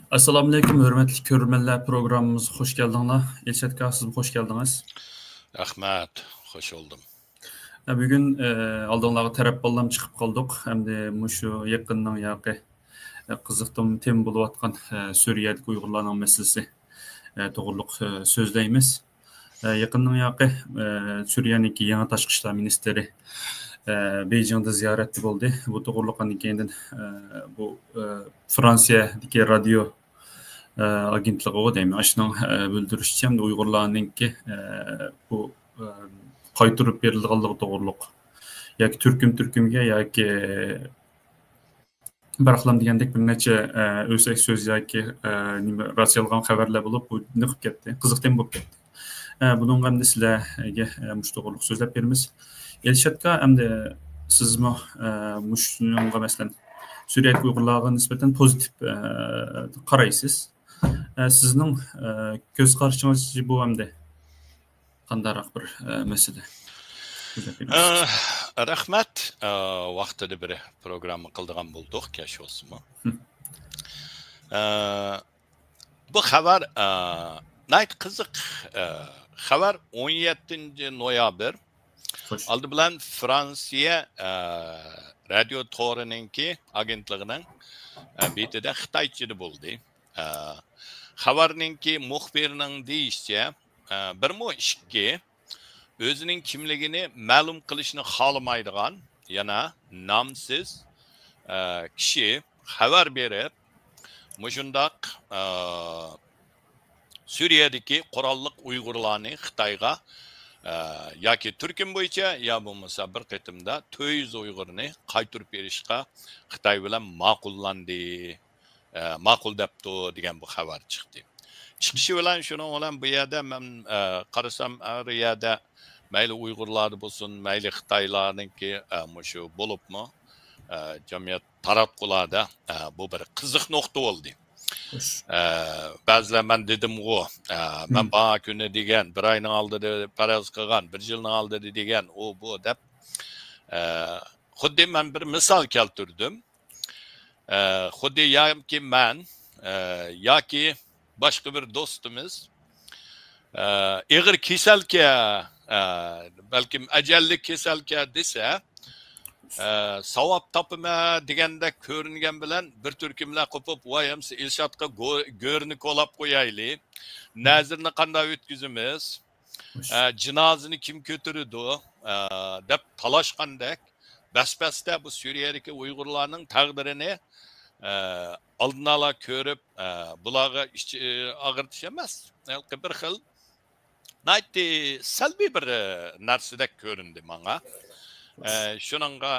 Assalamu alaykum, hörmətli görürmənlər, programımıza xoş gəldinizlər. Elşad aka, siz xoş gəldiniz. Rahmat, xoş oldum. Bugün aldığınızda tərəf ballam çıxıb qaldıq. Həm də şu yaxından yaqı qiziqdim tem bo'lib atqan Suriyadagi Uyg'urlarning masalasi to'g'riliq so'zlaymiz. Yaqından yaqı Suriyaning yangi tashqi ishlar ministri Beijingda ziyoratda bo'ldi. Bu to'g'riliqdan keyin bu Fransiyadagi radio agentligi o deymi. Aşının bildirişçi hem de Uygurlarınki bu qaytırıp berilganlığı doğruluq. Yaki Türkümge yaki baraqlam degandek bir neçe ösek söz yaki rasyalgan xabarlar bulup bu nıqıb ketdi. Qiziqdan bo'lib ketdi. Bunun hem de sizlerge muş doğruluq sözlep berimiz. Elşadka hem de sizmi muşunga mesela Suriye'deki Uygurlarga nispeten pozitif qaraysız. Sizning ko'z qarashingiz bu hamda qandayroq bir masala? Rahmat, vaqtida bir programma qildigan bo'ldik, kash olsunmi? Bu xabar nayt qiziq xabar 17 noyabr aldı bilan Fransiya radio to'rininki agentligining betida Xitoychida bo'ldi. Xabarninki muxbirning deyishicha bir mu ishki o'zining kimligini ma'lum qilishni xohlamaydigan yana nomsiz kishi xabar berib mushundaq Suriyadagi qurolliq Uyg'urlarni Xitoyga yoki Turkim bo'yicha yo bo'lmasa bir qitimda 400 Uyg'urni qaytarib berishga Xitoy bilan ma'qullandi. Ma'qul debdi degan bu xabar chiqdi. Chiqishi bilan shuning bilan bu yerda men qarasam har yerda mayli Uyg'urlar bo'lsin, mayli Xitoylarningki shu bo'libmi jamiyat taratqularda bu bir qiziq nuqta bo'ldi. Ba'zilar men dedim-ku, men bana kuni degan, bir oyning oldida faraz qilgan, bir yilning oldida degan, o bu deb xuddi men bir misol keltirdim. Xuddi yoki men yoki boshqa bir do'stimiz ig'ir kasalga balkim ajalli kasalga desa savob topima deganda ko'ringan bilan bir turkumlar qo'pib voyamsi Elshadga go'rni qo'lab qo'yayli, nazirni qanday o'tkazimiz, jinozini kim ko'taradi deb talashgandek basbasda bu Suriyadagi Uyg'urlarning taqdirini aldın ala ko'rib bularga ag'irtish emas, bir xil naytdi salbiy bir narsadek ko'rindi menga. Shuningga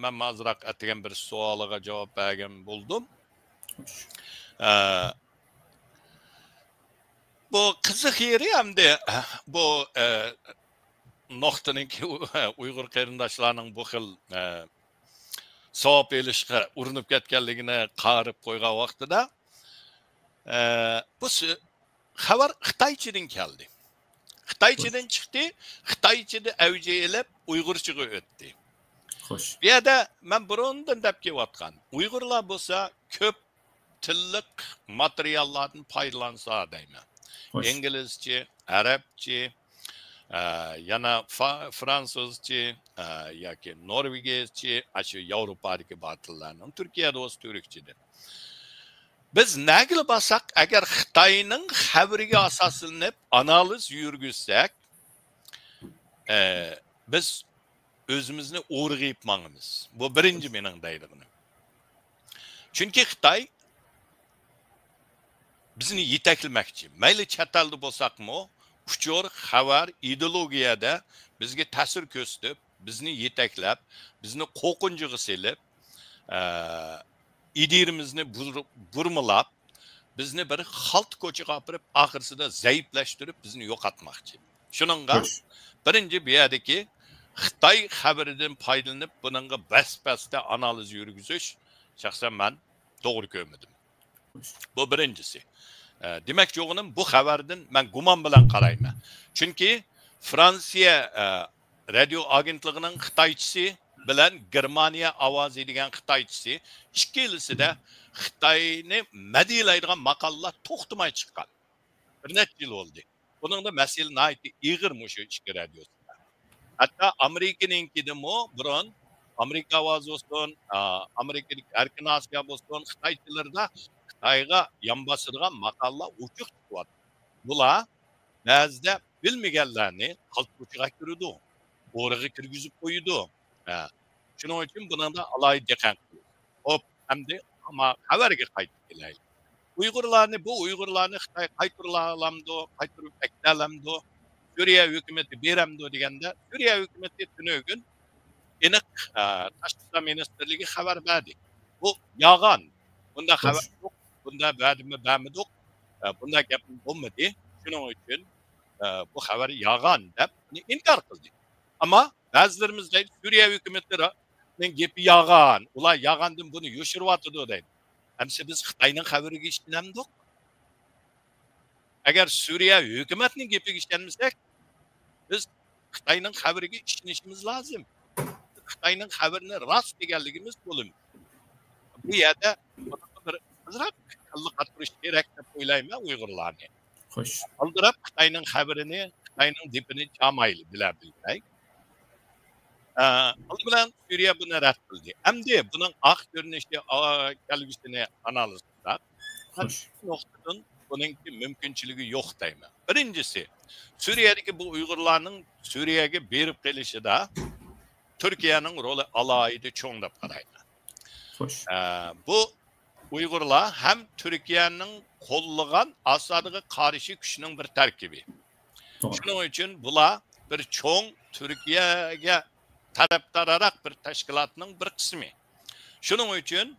men azroq atgan bir savoliga javob bergan bo'ldim. Bu qiziq yeri hamda bu nuqtaninki Uyg'ur qarindoshlarning bu xil savob elishga urinib ketganligini qarib qo'ygan vaqtida bu xabar Xitoychadan keldi. Xitoychadan chiqdi, Xitoychada avj elib Uyg'urchaga o'tdi. Xo'sh. Bu yerda men burundan deb kelayotgan Uyg'urlar bo'lsa ko'p tillik materiallardan foydalansa deyman. İngilizce, Arapça, yana Fransızca yoki Norvegiyacha, shu Yevropadagi tillarning Turkiyada o'z Turkchadir. Biz nagil basak agar Xitoyning xabariga asoslanib analiz yurgizsak, biz o'zimizni o'rg'ib mangimiz. Bu birinchi mening deydig'im. Chunki Xitoy bizni yetaklamoqchi. Mayli chet elda bo'lsakmi, uchur, xabar, ideologiyada bizga ta'sir ko'rsatib, bizni yetaklab, bizni qo'rqinchiga selib, idirimizni burmilab, bizni bir xalt ko'chaga olib, oxirsida zaiflashtirib, bizni yo'qotmoqchi. Shuningga birinchi bu yerdagi Xitoy xabaridan foydalanib, buningga bas-basda analiz yurgizish shaxsan men to'g'ri ko'rmadim. Bu birinchisi. Demak, yo'g'inim bu xabardan men gumon bilan qarayman. Chunki Fransiya radio agentligining Xitoychisi bilan Germaniya ovozi degan Xitoychisi ikkilisida Xitoyni madiylaydigan maqolalar to'xtamay chiqqan. Bir necha yil oldu. Bunun da mesele naiti ig'ir mushu ichki radiosida. Hatta Amerikaninkida mo burun Amerika ovozi olsun, Amerikalik Erkin Asya olsun, Xitoychilarda Xitoyga yonbosadigan maqolalar uchuq chiqyapti. Bular ba'zida bilmaganlarni qaltquchiga kirdi. O'rig'i kirgizib qo'ydi. Shuning uchun buni da alohida diqqat qilamiz. Hop, hamda ama xabarga qaytib kelaylik. Bu Uyg'urlarni Xitoy qaytarilamdi, qaytarib aktalamdi, Suriya hukumati beramdi deganda, Suriya hukumati tunugun aniq tashqi ishlar ministrligi xabar berdi. Bu yolg'on. Bunda xabar yo'q, bunda bermadi yo'q. Bunda gap bo'lmadi. Shuning uchun bu xabar yolg'on deb inkor qildi. Ama bazılarımız deydi, Suriye hükümetlerinin gepi yağan, ulan yağandım bunu yoşurvatıdı deydi. Hemse biz Xitay'nın xabariga işlendik. Eğer Suriye hükümetinin gepi işlenmesek, biz Xitay'nın xabariga işlenişimiz lazım. Xitay'nın xabarini rast deganligimiz bo'lum. Bu yerda bir azroq qilli qatirish kerak deb o'ylayman Uyg'urlarni. Xo'sh. Aldirab Xitay'ning xabarini, Xitay'ning dipini chamayli bilay. O bilan Suriye bunu rad qildi. Endi bunun aq ko'rinishi kelgusini analiz qilib, noktadan buningki mümkünçülüğü yok deyman. Birincisi, Suriye'deki bu Uygurlarning Suriye'ye berib kelishida Türkiye'nin rolü alayida cho'ng deb qarayman. Bu Uygurlar hem Türkiye'nin qo'llagan Asadga qarshi kuchning bir tarkibi. Shuning uchun bular bir cho'ng Türkiye'ye tarafdararak bir teşkilatının bir kısmı. Şunun için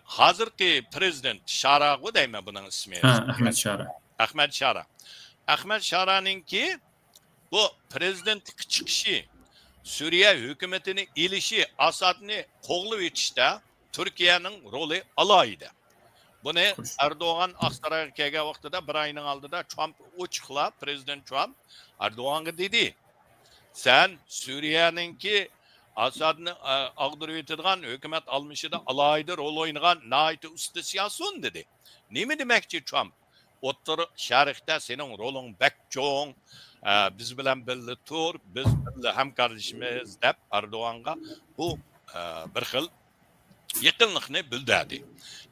hazırki prezident Şara'ğı deyme bunun ismi. Ahmet Şara. Ahmet Şara'nın ki bu prezidentlik çıkışı Suriye hükümetini ilişi Asad'ını qo'llab etishda Türkiye'nin rolü alaydı. Bunu Erdoğan Aksaray'a kelgan vaqtida bir ayning oldida Trump ochiqlab, prezident Trump Erdoğan'a dedi. Sen Suriye'ninki Asad'ını ağdırıp etadigan hükümet almışıda alayda rol oynagan naiti usta siyasun dedi. Ne demekçi Trump? Otur şarkıda senin rolun bek çoğun, biz bilen belli tur, biz belli hem kardeşimiz dep Erdoğan'a bu bir xil yakınlıkını bildirdi.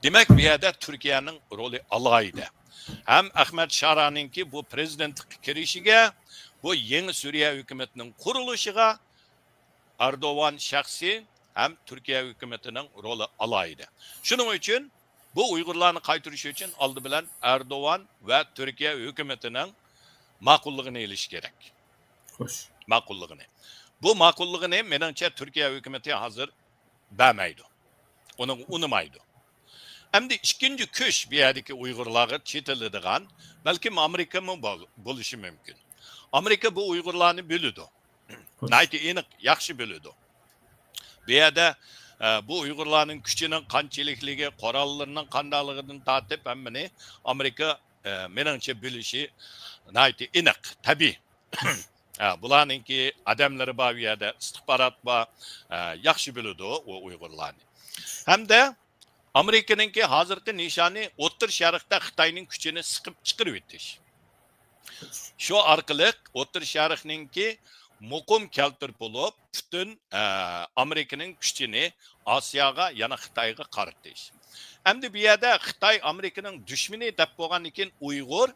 Demek bir yerde Türkiye'nin rolü alayda. Hem Ahmet Şara'nınki bu prezidentlik kirişige, bu yeni Suriye hükümetinin kuruluşuna Erdoğan şahsi hem Türkiye hükümetinin rolü alaydı. Şunun için bu Uygurlarını qaytırışı için aldı bilen Erdoğan ve Türkiye hükümetinin makulluğunu iliş gerek. Hoş. Makulluğunu. Bu makulluğunu menimce Türkiye hükümeti hazır vermeydi. Onu unumaydı. Hem de ikinci köş bir yerdeki Uygurları çetelediğin belki Amerika mı buluşu mümkün. Amerika bu Uygurlarını bölüdü. Naiti eniq yaxshi bölüdü. Bir yerde bu Uygurlarning kuchinin qanchalikligi, qorallarının qandayligidan tortib hammani Amerika menimcha bölüşü naiti eniq, tabiiy. Bularninki adamlari bor bu yerda, istixborot bor, yaxshi bölüdü o Uygurlarni. Hamda Amerikaninki hozirgi nishoni O'rta Sharqda Xitoyning kuchini siqib chiqarib o'tish. Şu arkalık O'rta Sharqninki muqim keltirib bo'lib, bütün Amerika'nın kuchini Osiyoga, yana Xitoyga qaratish. Endi bu yerda Xitoy Amerika'nın düşmani deb bo'lgan ekan Uyg'ur.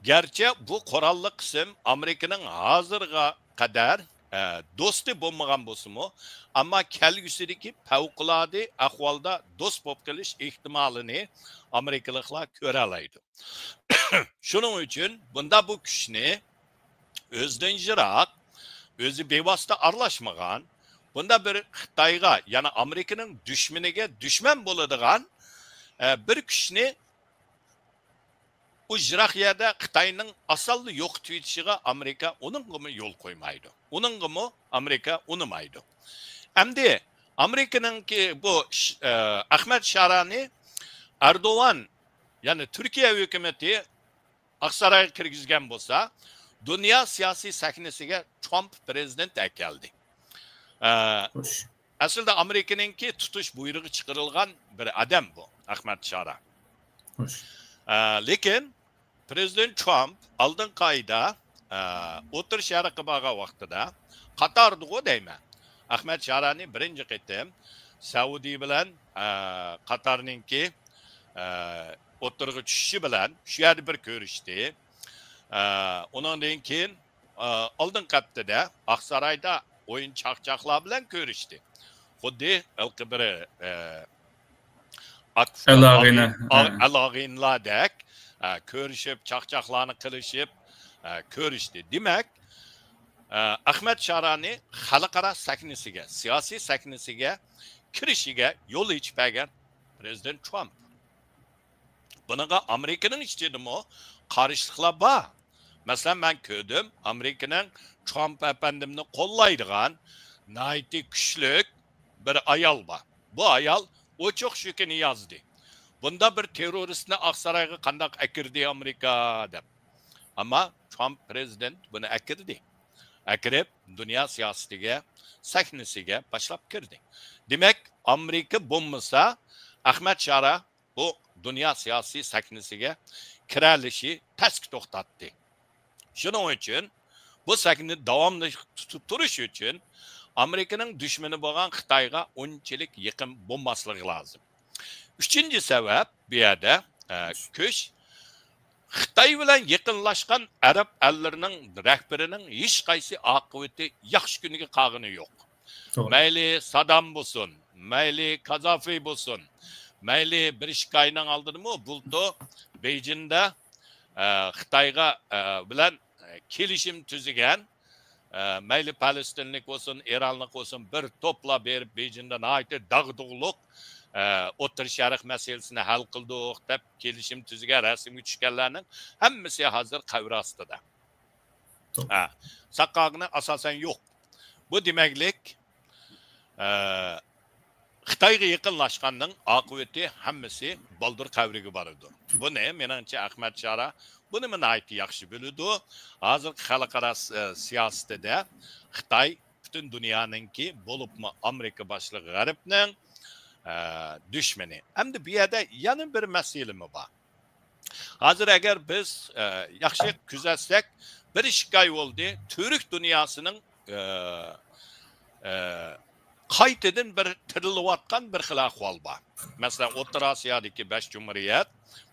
Gerçi bu qurolli qism Amerika'nın hozirga qadar do'sti bo'lmagan bo'lsa-mu, ammo kelgusidagi favqulodda ahvolda do'st bo'lib qolish ehtimolini Amerikaliklar ko'ra oladi. Shuning uchun bunda bu kuchni özden jiroq, o'zi bevosita aralashmagan, bunda bir Xitoyga, yana Amerika'nın düşmaniga dushman bo'ladigan bir kuchni o jiroq yerda Xitoyning asalli yo'qotib etishiga Amerika uningmi yo'l qo'ymaydi. Uningmi Amerika unumaydi. Endi Amerika'ningki bu Ahmet Şara'ni Erdoğan, yani Türkiye hükümeti Aksaray'a kirgizgen bo'lsa, dünya siyasi sahnesiga Trump prezident geldi. Aslında Amerika'nınki tutuş buyruğu çıkarılgan bir adam bu. Ahmet Şara. Lekin Prezident Trump aldın kayda Otur Şarkı bağa vaxtıda Katar'dı o deyme. Ahmet Şara'nı birinci qitim Saudi bilen Katar'nınki oturgu düşüşü bilen şu yerde bir görüştü. Onun deyin ki aldın kaptıda Aksaray'da oyun çakçaklar bilen görüştü. Xuddi ilki bir Alağinladek körüşüp, çakçaklarını kılışıp körüştü. Demek Ahmet Şara'nı halkara sahnesiga, siyasi sahnesiga kirişiga yol içpegen Prezident Trump. Bununla Amerika'nın içtiğim o karışıkla bağ. Mesela ben köydüm Amerika'nın Trump efendimini kollaydıgan naiti güçlük bir ayal var. Bu ayal o çok şükür yazdı. Bunda bir teröristini Aksaray'a kandak ekirdi Amerika deb. Ama Trump prezident bunu ekirdi. Ekirip dünya siyasetiga, sahnesiga başlap kirdi. Demek Amerika bulmasa Ahmet Şara bu dünya siyasi sahnesiga kiralişi task to'xtatdi. Şunun için bu sahne devamlı tutup duruş için Amerika'nın düşmanı bo'lgan Xitoyga unchalik yaqin bo'lmasligi lazım. Üçüncü sebep bir yerde kuch Xitoy bilan yaqinlashgan Arab ellerinin rehberinin hiç qaysi akıbeti yaxshi kuniga qag'ini yo'q. Mayli Saddam bo'lsin, mayli Kazafi bo'lsin, mayli Brishkayning aldırımı buldu Beijing'de Xitoyga bilan kelishim tüzügen mayli Palestinlik olsun, İranlık olsun bir topla berip Beijing'de naiti dağdığılık O'tir Sharq meselesini hal qildik deb kelishim tüzüge rasmiy tushganlarning hammasi hozir qavr ostida. Saqqog'ini asosan yo'q. Bu demaklik Xitoyga yaqinlashganning oqibati hammasi baldır qavriga boradi. Bu ne? Menimcha Ahmet Şara bunu nihoyatda yaxshi biladi. Hozir xalqaro siyosatda Xitoy butun dunyoninki bo'libmi Amerika boshlig'i G'arbning düşmanı. Hem de bir yerde yanı bir meselemi var. Hazır eğer biz yaxşı küzetsek bir işgay oldu. Türk dünyasının kayıt edin bir tırılıvatkan bir xilahval var. Mesela Orta Asya'daki 5 Cumhuriyet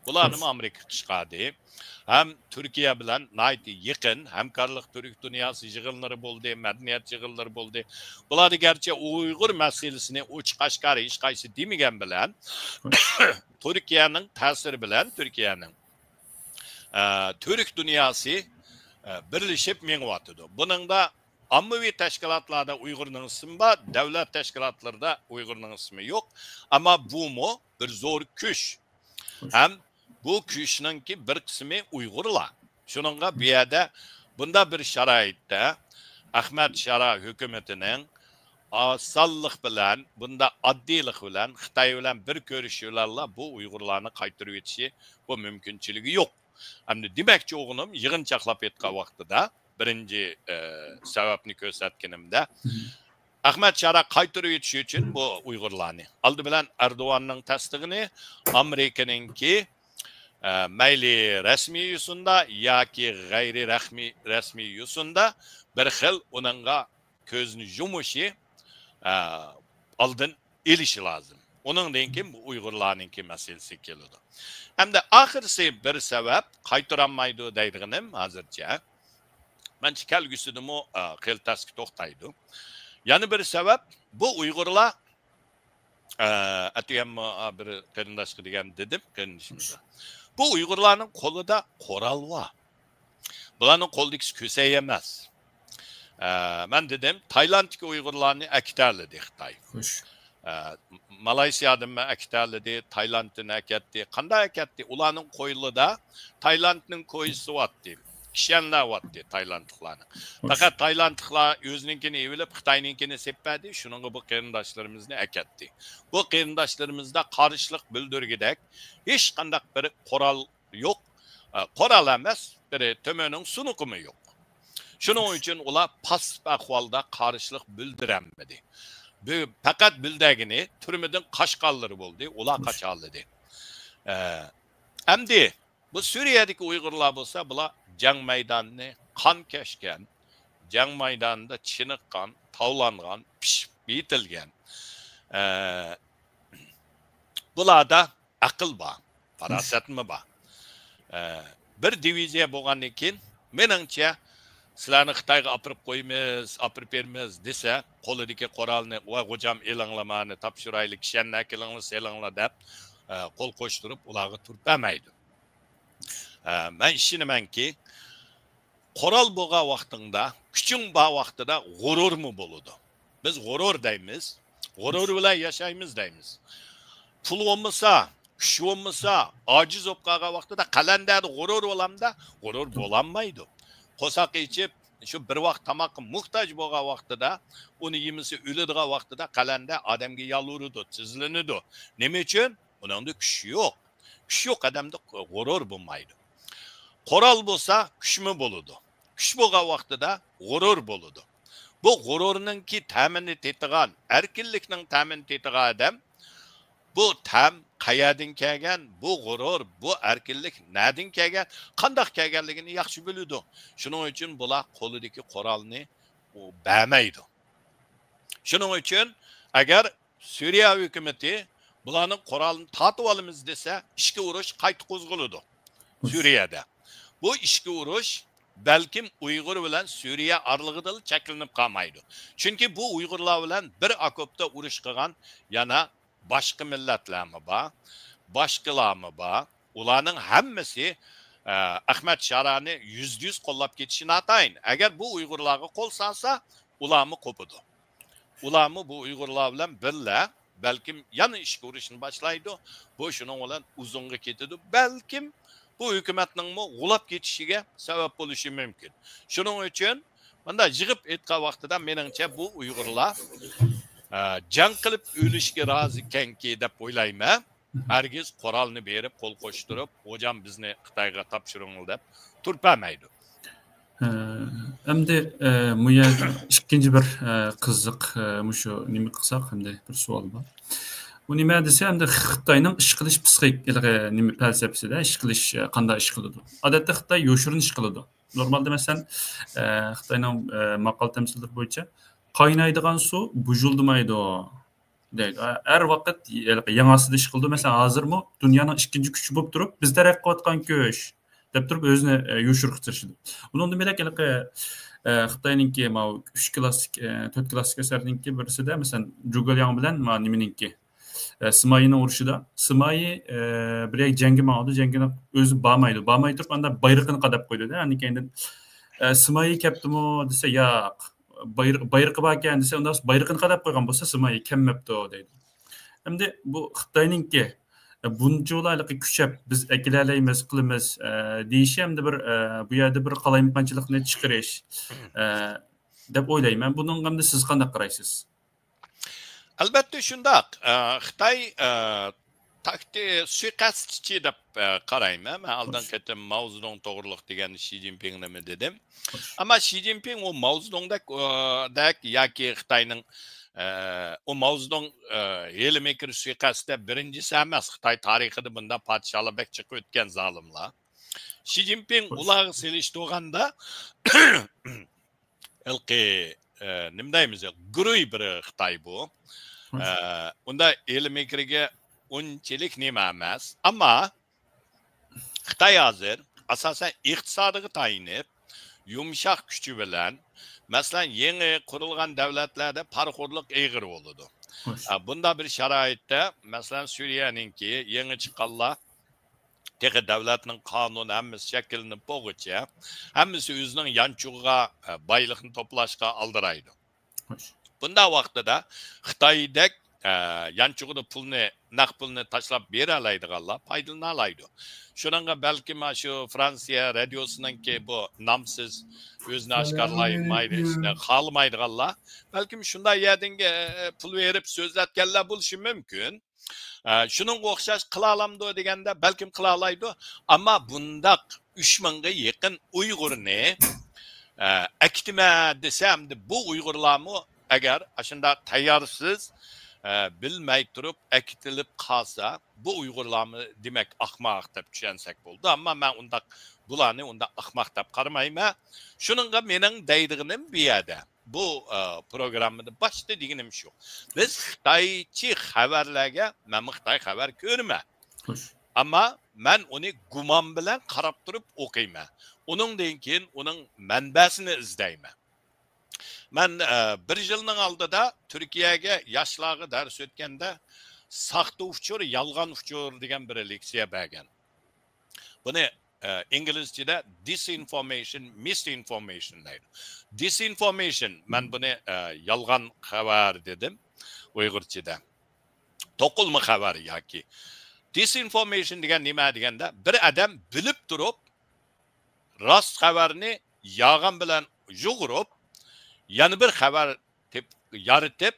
bularını Amerika çıkardı. Hem Türkiye bilen naiti yakın hemkarlık Türk dünyası yığınları buldu, medeniyet yığınları buldu. Bunları gerçi Uygur meselesini uç kaşkarı iş kaysı demigen bilen Türkiye'nin tesiri bilen Türkiye'nin Türk dünyası birleşip menvatıdı. Bunun da ammavi teşkilatlarda Uygur'un ismi var, devlet teşkilatlarda Uygur'un ismi yok. Ama bu mu bir zor güç. Hem bu güçnünki bir kısmı Uygurlar. Şununla bir yerde bunda bir şaraitte Ahmet Şara hükümetinin asallık bilen, bunda addilik bilen, Xitoy bilen bir görüşüyorlarla bu Uygurlarını kaytırıp yetişi bu mümkünçülüğü yok. Hem de demekçi oğlum yığın çaklap etken vaxtıda birinci sebepini gösterkenimde Ahmet Şara kaytırıp yetişi için bu Uygurlarını aldı bilen Erdoğan'ın tasdığını Amerika'nınki mayli resmi yüzünde ya ki gayri resmi yüzünde bir xil onunla közünü yumuşu aldın ilişi lazım. Onun denki bu Uygurlarınki meselesi geliyordu. Hem de ahirisi bir sebep kaytıranmaydı deydiğim hazırca. Ben kelgüsüdüm o xil taski toxtaydı. Yani bir sebep bu Uygurlar atıyam bir kırındaşkı degen dedim kırındaşımıza. Bu Uygurların kolunda koral var. Bunların koldaki küseyemez. Ben dedim Tayland'daki Uygurlarını ekterledi Xitoy. Malaysiya'dan ekterledi, Tayland'ın eketti. Kanda eketti? Ulanın koyulu da Tayland'ın koyusu vattı. Kişiyenler vattı Tayland'lıklarını. Fakat Tayland'lıklar özününkini evilip Xitoy'ninkini sepedi. Şunun bu kırındaşlarımızını eketti. Bu kırındaşlarımızda karışlık bildirgidek hiç kandak bir koral yok. Koral emez, bir tömönün sunukumu yok. Şunun için ular pasif ahvalda karşılık bildirenmedi. Fakat bildigini türmeden kaçkalları buldu. Ular kaçaldı. Emdi bu Suriye'deki Uygurlar olsa bular can meydanını kan keşken, can meydanında çınıkkan, tavlangan, bitilgen. Bularda akıl var, faraset mi var? Bir diviziya bo'lgan ekan, meningcha sizlarni Xitoyga apirib qo'ymiz, apirib bermiz desa, qo'lidagi qurolni va hujam e'lonlamani topshiraylik, kishanni akilinglar, selinglar deb qo'l qo'shtirib ularga turpamaydi. Men ishonamanki, qurol bo'lgan vaqtingda, kuching bor vaqtida g'urur mu bo'ladi? Biz g'urur deymiz, g'urur bilan yashaymiz deymiz. Pul olmasa, kuch olmasa, ojiz bo'lib qolgan vaqtida qalandagi g'urur olamda, g'urur bo'lanmaydi. Qo'saq ichib, shu bir vaqt tamoqqa muhtoj bo'lgan vaqtida, uni yemisi o'ladigan vaqtida qalanda odamga yaluridi, tizlanadi. Nima uchun? Uningda kuch yo'q. Kuch yo'q odamda g'urur bo'lmaydi. Qurol bo'lsa, kuchmi bo'ladi. Kuch bo'lgan vaqtida g'urur bo'ladi. Bu g'ururninki ta'minni tetigan, erkinlikning ta'minni tetigan odam bu tam qayerdan kelgan, bu g'urur, bu erkinlik nereden kelgan, qanday kelganligini yaxshi biladi. Shuning uchun bular qo'lidagi qurolni bermaydi. Shuning uchun agar Suriya hukumati bularning qurolini tatib olamiz desa, ishga urush qayta qo'zg'aladi Suriyada. Bu ishga urush balkim Uyg'ur bilan Suriya oralig'ida cheklanib qolmaydi. Chunki bu Uyg'urlar bilan bir okopda urush qilgan yana başka milletlermi var, başkalarmı var. Ularning hammasi Ahmet Şarani %100 qo'llab ketishini atayın. Eğer bu Uyg'urlarga qo'l solsa, ularmi qo'pidi. Ularmi bu Uyg'urlar bilan birga balkim yana ishga urishni boshlaydi. Bu shuning bilan uzunga ketadi. Balkim bu hukumatning g'ulab ketishiga sabab bo'lishi mumkin. Shuning uchun bunda yig'ib aytgan vaqtida meningcha bu Uyg'urlar can qilib o'lishga rozi ekanki deb o'ylayman. Hargiz qurolni berib, qo'l qo'shtirib, hocam bizni Xitoyga topshiringlar deb turpamaydi. Endi bu yerda ikkinchi bir qiziq shu nima qilsak, endi bir savol bor. Bu nima desa, endi Xitoyning ish qilish psixik nima falsafasida ish qilish qanday ish qiladi? Odatda Xitoy yoshirin ish qiladi. Normalda masalan Xitoyning maqol tamsillar bo'yicha qaynaydigan su bujuldimaydi deydi. Her vaqt yangasida ish qildi. Masalan, hozirmi dunyoning ikkinchi kuchi bo'lib turib, biz taraf qilayotgan kuch deb turib o'zini yoshirqitishdi. Bundan demak, Xitoyninki 3 klassik, 4 klassik asarninki birisida masalan Jugalyan bilan nimaninki Simayning urushida Simayi bir jangi ma'noda jangini o'zi bormaydi turib, anda bayrog'ini qadab qo'ydi-da. Ya'ni keyin Simayi kaptimi desa, yo'q. Bayrog'i bor ekan desa, undan bayrog'ini qadab qo'ygan bo'lsa, Simayi kelmabdi deydi. Endi bu Xitoyninki bunchalarga kuchab biz akilalaymiz, qilamiz deyishi hamda bir bu yerda bir qalaymiqanchilikni chiqarish deb o'ylayman. Buning hamda siz qanday qaraysiz? Albatta shundoq. Xitoy suiqasdchi deb qarayman. Men oldin ketim Mao Zedong to'g'riliq degan Xi Jinpingni dedim. Ama Xi Jinping o Mao Zedong'dak yoki Xitoyning o Mao Zedong Helmekir suiqasdda birincisi emas. Xitoy tarixida bunda podshohlik chiqib o'tgan zolimlar. Xi Jinping ularga selishtirganda ilqi nima deymiz, guruh bir Xitoy bu. Unda Helmekirga unchalik nima emas. Ammo Xitoy hozir asosan iqtisodiga tayinib yumshoq kuchi bilan masalan yangi qurilgan davlatlarda parxo'rlik eg'ir bo'ladi. Bunda bir sharoitda masalan Suriyaninki yangi chiqqanlar texi davlatning qonuni hammasi shakllanib bo'lguncha hammasi o'zining yanchug'iga boylikni to'plashga aldiraydi. Bunda vaqtida Xitoydek yanchug'ida pulni, naqd pulni tashlab bera oladiganlar foydalanalaydi. Shuningga balki shu Fransiya radiosiningki bu nomsiz o'zini oshkorlaymaydi, xohlamaydiganlar balkim shunday yerdinga pul berib so'zlatganlar bo'lishi mumkin. Shuningga o'xshash qila olamdi deganda balkim qila oladi, ammo bundaq 3000 ga yaqin Uyg'urni Ekitime desem de bu Uygurlarımı eğer aşında tayyarsız bilmey durup ekitilip kalsa bu Uygurlarımı demek ahmak dep düşünsek oldu ama ben bulanı onda ahmak dep karmayma. Şununla menin deydiğim bir yerde bu programda başta diyenim şu. Biz Xitayçı haberlerge ben Xitay haber görme. Ama ben onu guman bilen karap durup okuyma. Onun deyin onun menbesini izleyme. Ben bir yılın aldıda Türkiye'ye yaşlığı ders ötkende sahtı ufçur, yalgan ufçur degen bir leksiye bergen. Bunu İngilizce'de disinformation, misinformation deydi. Disinformation, ben bunu yalgan haber dedim Uygurca'da. Tokulma haber ya ki. Disinformation degen nima degende bir adam bilip durup rast haberini yağan bilen yugurup yani bir haber yaratıp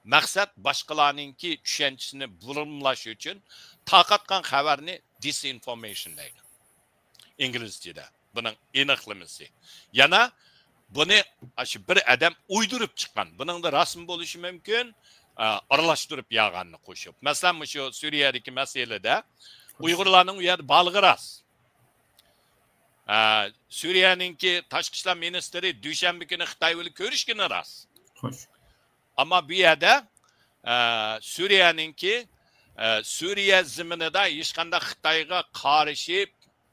maksat başkalarınınki düşüncesini bulunmalaş için takatkan haberini disinformation deydi. İngilizce'de bunun iniqliması. Yana bunu bir adam uydurup çıkan. Bunun da rasm buluşu mümkün. Aralaştırıp yağanını koşup. Mesela şu Suriye'deki meselede Uygurlarının uyarı balığı rast. Suriye'ninki Taşkı İşler Ministeri Düşenbe günü Xitay ile görüşkeni rast. Ama bir yerde Suriye'ninki Suriye ziminida hech qanday Xitayga qarshi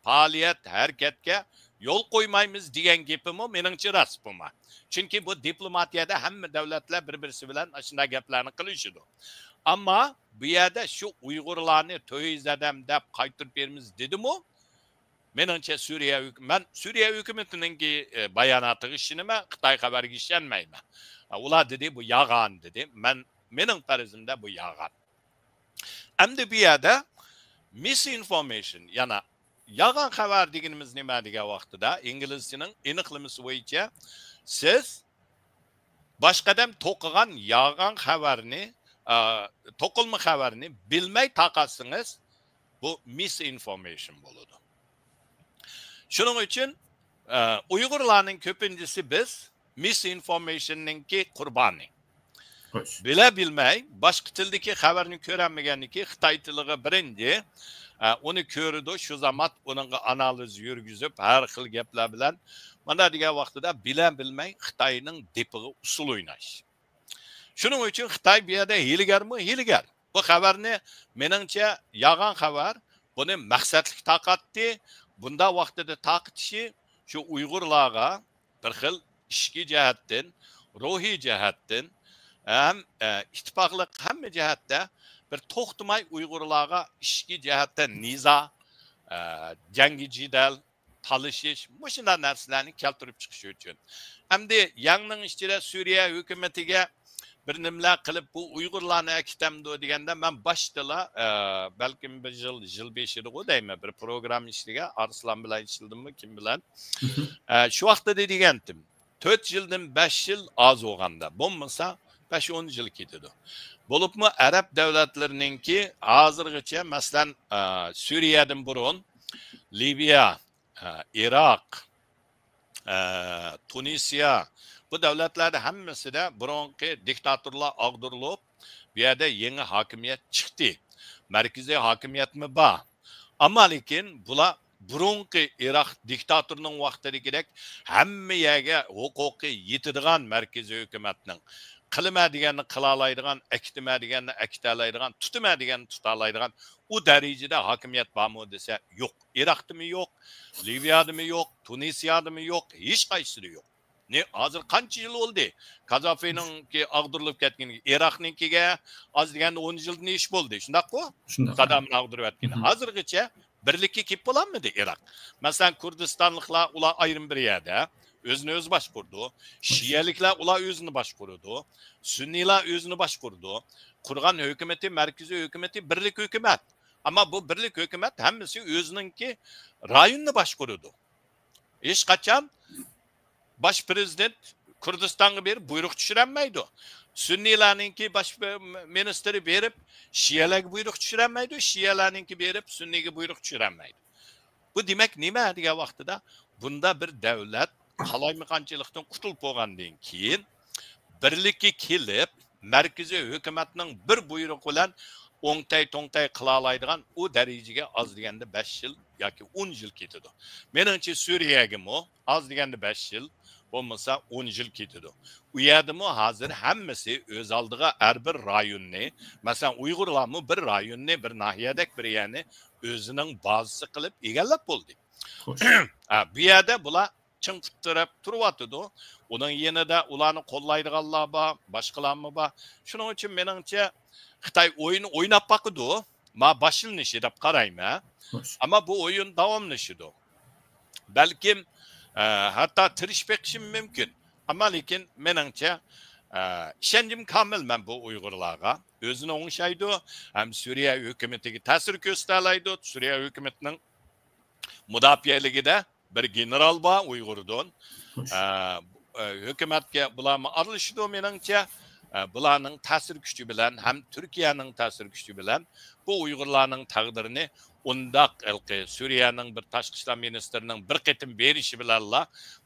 faaliyet hareketke yol koymaymiz degan gapimi meningcha rost bo'lma. Chunki bu diplomatiyada hamma davlatlar bir-birisi bilan shunday gaplarni qilishadi. Ammo bu yerda shu Uyg'urlarni 400 odam deb qaytirib beramiz dedimi? Meningcha Suriye hükümetininki bayonoti ishonma, Xitoy xabariga ishonmayman. Ular dedi bu yağan dedi. Mening farzimda bu yağan. Endi bu yerda misinformation yana yağan haber deganimiz nima degan vaqtida inglizcening aniqlamasi bo'yicha siz boshqadan to'qigan yağan haberni to'qilma haberni bilmay taqasingiz bu misinformation bo'ladi. Shuning uchun Uyg'urlarning ko'pinchisi biz misinformation'ninki qurboni. Bilmey, başka tildeki haberini görenmegenliki Xitay tiliga birinci, onu gördü şu zaman onun analiz yürgüzüp her xil gaplar bilen mana degan vaqtida bilmey Xitayning depiga usul o'ynash. Shuning uchun Xitay bu yerda hilgarmi? Hilgar. Bu xabarni meningcha yag'an xabar, buni maqsadlik taqatdi. Bunda vaqtida taqitishi shu Uyg'urlarga bir xil ishki jihatdan, ruhiy jihatdan hem ittifaqlıq hamma jihatda bir to'xtamay Uyg'urlarga ishki jihatdan niza, jangi jidal, talashish, shunday narsalarni keltirib chiqish uchun. Hamda yangining ichida Suriye hukumatiga bir nimlar qilib bu Uyg'urlarni akitamdi deganda men boshda balkim bir yil 5 yil deyman bir program ishiga Arslan bilan ishildimmi kim bilan. Shu vaqtda degandim 4 yildan 5 yil az bo'lganda bo'lmasa 5-10 yıl ketadi. Bo'libmi Arab davlatlarininki hozirgacha masalan Suriyadan burun Liviya, Iroq, Tunisiya bu davlatlarda hammasida burunqi diktatorlar ag'dirilib, bu yerda yangi hokimiyat chiqdi. Markaziy hokimiyatmi bor. Ammo lekin bular burunqi Iroq diktatorining vaqtidagidek hamma yerga huquqi yetadigan markaziy hukumatning qilma deganni qila oladigan, akitma deganni akita oladigan, tutma deganni tuta oladigan u darajada hokimiyat bormi desa yo'q. Iroqdami yo'q, Liviyadami yo'q, Tunisiyadami yo'q, hech qaysida yo'q. Ne hozir qancha yil bo'ldi? Qazofininki ag'dirilib ketganiga, Iroqninkiga az deganda 10 yildan ish bo'ldi. Shundaqmi? Saddamni ag'dirib ketgani. Hozirgacha birlikka kelib bo'lamidi Iroq? Masalan, Kurdistonliklar ular ayrim bir yerda özünü öz başkurdu. Şiyelikler ular özünü başkurdu. Sünniler özünü başkurdu. Kurgan hükümeti, merkezi hükümeti birlik hükümet. Ama bu birlik hükümet hemmisi özününki rayonunu başkurdu. Hiç kaçan baş prezident Kürdistan'a bir buyruk düşüremeydi. Sünnilerninki baş ministeri verip Şiyelerge buyruk düşüremeydi. Şiyelerninki verip Sünni'ye buyruk düşüremeydi. Bu demek nime diye vaxtıda bunda bir devlet qalaymaqanchilikdan qutulib bo'lgandan keyin birlikka kelib markaziy hukumatning bir buyrug'i bilan o'ngtay qila oladigan u darajaga oz deganda 5 yil yoki 10 yil ketadi. Meningcha Suriyaga oz deganda 5 yil bo'lmasa 10 yil ketadi. U yerdami hozir hammasi o'z oldiga har bir rayonni, masalan Uyg'urlarmi bir rayonni, bir nahiyadek bir yani o'zining bazasi qilib egallab bo'ldi. Bu yerda bular çın tutturab turvatdı. Onun yanında ularni qo'llaydiganlar bor, boshqalarmi bor. Shuning uchun meningcha Xitoy o'yini o'ynab boqdi. Ma boshlanishi deb qarayman. Ama bu o'yin davomlashadi. Balkim hatta tirishib beqishim mumkin. Ama lekin meningcha ishonchim komil men bu Uyg'urlarga. O'zini o'ngshaydi, ham Suriya hukumatiga ta'sir ko'rsatadi. Suriya hukumatining mudofaaligida bir general var Uygur'dan. Hükümetke bularni aralashdi meningcha. Bularning ta'sir kuchi bilan ham Turkiyaning ta'sir kuchi bilan bu Uyg'urlarning taqdirini undaq Suriyaning bir tashqi ishlar ministrining bir qitim berishi bilanla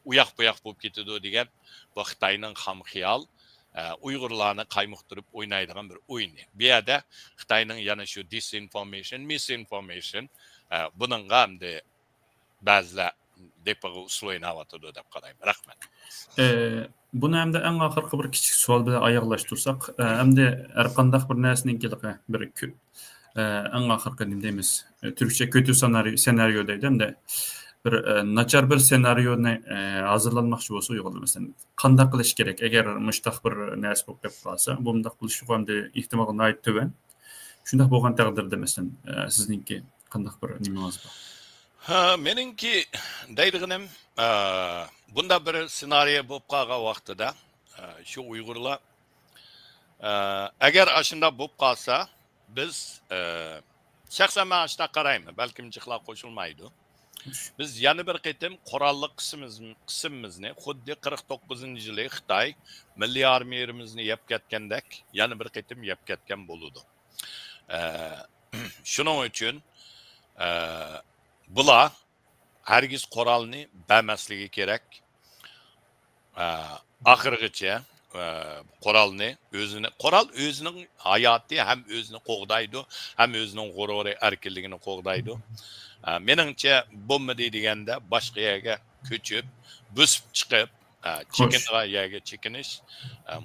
uyoq buyoq bo'lib ketadi degan bu Xitoyning xomxiyol Uyg'urlarni qaymoqtirib o'ynaydigan bir o'yin. Bu yerda Xitoyning yana shu disinformation, misinformation buningga hamda ba'zilar depoga usloynavatadi deb qarayman. Rahmat. Buni hamda eng oxirgi bir kichik savol bilan oyoqlashtirsak, hamda har qanday bir narsaninkiga bir eng oxirgi nima deymiz, turkcha kötü senaryo deydi hamda bir nachar bir senaryoni hazırlanmoqchi bo'lsa Uyg'urlar masalan qanday qilish kerak agar mushtaq bir narsa bo'lib qolsa, bunday qilish hamda ehtimol nihoyat tuban. Shunday bo'lgan taqdirda masalan sizningki qanday bir nimangiz bor? Meningki deydiğim bunda bir senaryo bo'lib qolgan vaqtida shu Uyg'urlar agar ashunda bo'lib qolsa biz shaxsan men ashuna qarayman, balkim jiqlar qo'shilmaydi. Biz yana bir qitim qurolli qismimizni xuddi 49-yili Xitoy milliy armiyamizni yeb ketgandek yana bir qitim yeb ketgan bo'ladi. Shuning uchun bular hergiz qurolni bermasligi kerak. Oxirigacha qurol o'zining hayoti ham o'zini qo'g'daydi, ham o'zining g'ururi erkinligini qo'g'daydi. Meningcha bo'lmadi deganda boshqa yerga ko'chib, bo'sib chiqib, chekingan yerga chekinish,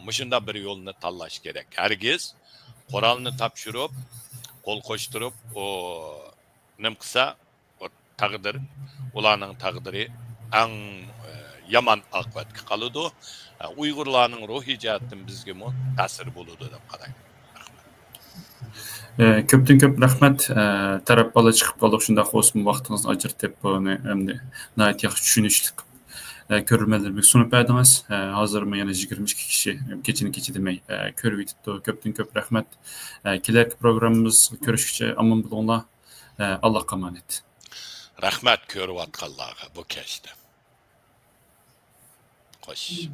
mushunda bir yo'lni tanlash kerak. Hergiz qurolni topshirib, qo'l qo'shtirib, o nim qilsa taqdir, ularning taqdiri eng yaman oqibatga qoladi. Uyg'urlarning ruhiy jihatdan bizga ta'sir bo'ladi deb qarayman. Ko'pdan ko'p rahmat. Taraf bola chiqib qoldik, shunda xo'smi vaqtingizni ajratib buni hamda nihoyat yaxshi tushunishli ko'rmalarga sunib berdingiz. Hozir men yana 22 kishi kechini demay ko'rib yetibdi. Ko'pdan ko'p rahmat. Kelarki programmamiz ko'rishguncha omon bo'linglar. Allohga emanet. Rahmat ko'rayotganlarga bu kechda. Xo'sh.